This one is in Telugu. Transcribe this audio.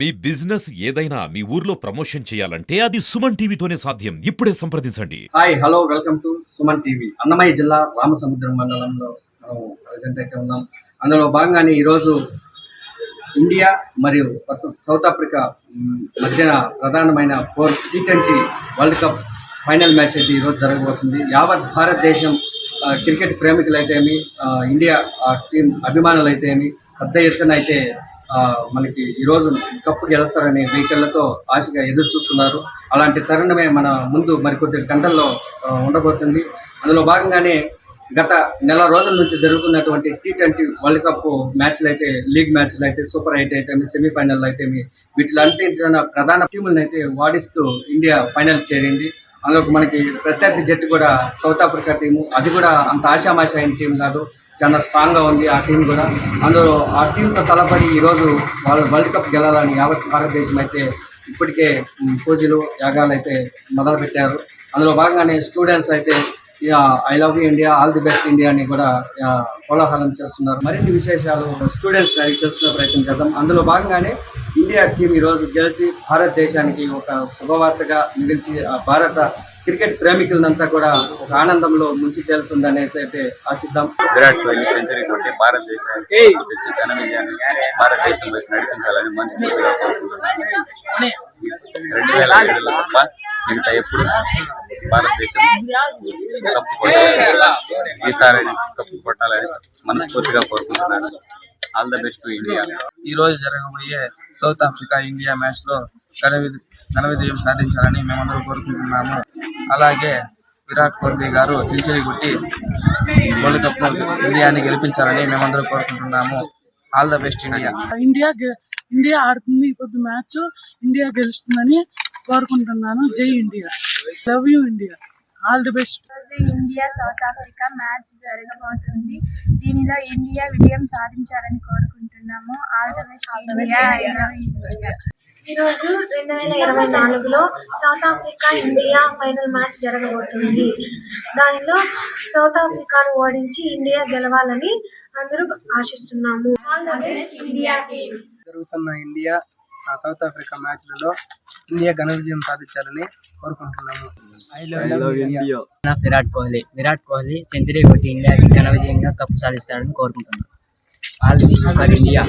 మీ బిజినెస్ ఏదైనా మీ ఊర్లో ప్రమోషన్ చేయాలంటే అది సుమన్ టీవీతోనే సాధ్యం. ఇప్పుడే సంప్రదించండి. Hi hello welcome to Suman TV. Annamayya జిల్లా రామసముద్రం మండలంలో ప్రజెంట్ అయితే ఉన్నాం. అందులో భాగంగానే ఈరోజు ఇండియా మరియు వర్సెస్ సౌత్ ఆఫ్రికా మధ్యన ప్రధానమైన T20 world cup final match అయితే ఈరోజు జరగబోతుంది. యావత్ భారతదేశం క్రికెట్ ప్రేమికులైతేమి, ఇండియా టీం అభిమానులు అయితేమి పెద్ద ఎత్తున అయితే మనకి ఈరోజు కప్పు గెలుస్తారనే వెహికల్లతో ఆశగా ఎదురు చూస్తున్నారు. అలాంటి తరుణమే మన ముందు మరికొద్ది గంటల్లో ఉండబోతుంది. అందులో భాగంగానే గత నెల రోజుల నుంచి జరుగుతున్నటువంటి T20 వరల్డ్ కప్ మ్యాచ్లు అయితే, లీగ్ మ్యాచ్లు అయితే, సూపర్ 8 అయితే, సెమీఫైనల్ అయితే, వీటిలంటే ప్రధాన టీములను అయితే వాడిస్తూ ఇండియా ఫైనల్ చేరింది. అందులో మనకి ప్రత్యర్థి జట్టు కూడా సౌత్ ఆఫ్రికా టీము. అది కూడా అంత ఆశామాష అయిన టీం కాదు, చాలా స్ట్రాంగ్గా ఉంది ఆ టీం కూడా. అందులో ఆ టీంతో తలపడి ఈరోజు వాళ్ళు వరల్డ్ కప్ గెలాలని యావత్ భారతదేశం అయితే ఇప్పటికే పూజలు యాగాలు అయితే మొదలుపెట్టారు. అందులో భాగంగానే స్టూడెంట్స్ అయితే I love you India, all the best India అని కూడా కోలాహలం చేస్తున్నారు. మరిన్ని విశేషాలు స్టూడెంట్స్ తెలుసుకునే ప్రయత్నం చేద్దాం. అందులో భాగంగానే ఇండియా టీం ఈరోజు గెలిచి భారతదేశానికి ఒక శుభవార్తగా మిగిల్చి భారత క్రికెట్ ప్రేమికులంతా కూడా ఒక ఆనందంలో ముంచి తేలుతుందనేసి అయితే ఆశిద్దాం. విరాట్ కోహ్లీ సెంచరీ కొట్టి భారతదేశానికి ఘన విజయాన్ని భారతదేశం వైపు నడిపించాలని మనస్ఫూర్తిగా కోరుకుంటున్నాను. 2007లో తప్ప మిగతా ఎప్పుడు భారతదేశం కప్పు కొట్టాలని, ఈసారి కప్పు కొట్టాలని మనస్ఫూర్తిగా కోరుకుంటున్నాను. All the best to India. ఈ రోజు జరగబోయే సౌత్ ఆఫ్రికా ఇండియా మ్యాచ్ లో ఘన విజయం సాధించాలని మేమందరూ కోరుకుంటున్నాము. అలాగే విరాట్ కోహ్లీ గారు సెంచరీ కొట్టి వరల్డ్ కప్ ఇండియాని గెలిపించాలని మేమందరూ కోరుకుంటున్నాము. All the best India. India ఆడుతుంది ఇప్పుడు మ్యాచ్, ఇండియా గెలుస్తుందని కోరుకుంటున్నాను. జై India, love you India, all the best. India South Africa match జరగబోతుంది. దీనిలో ఇండియా విజయం సాధించాలని కోరుకుంటున్నాము. All the best India, I love India. ఈరోజు 2024లో South Africa India final match జరగబోతుంది. దానిలో సౌత్ ఆఫ్రికాను ఓడించి ఇండియా గెలవాలని అందరూ ఆశిస్తున్నాము. జరుగుతున్న ఇండియా సౌత్ ఆఫ్రికా మ్యాచ్లలో ఇండియా ఘన విజయం సాధించాలని కోరుకుంటున్నాము. విరాట్ కోహ్లీ సెంచరీ కొట్టి ఇండియాకి ఘన విజయంగా కప్పు సాధిస్తారని కోరుకుంటున్నాను. All the best for India.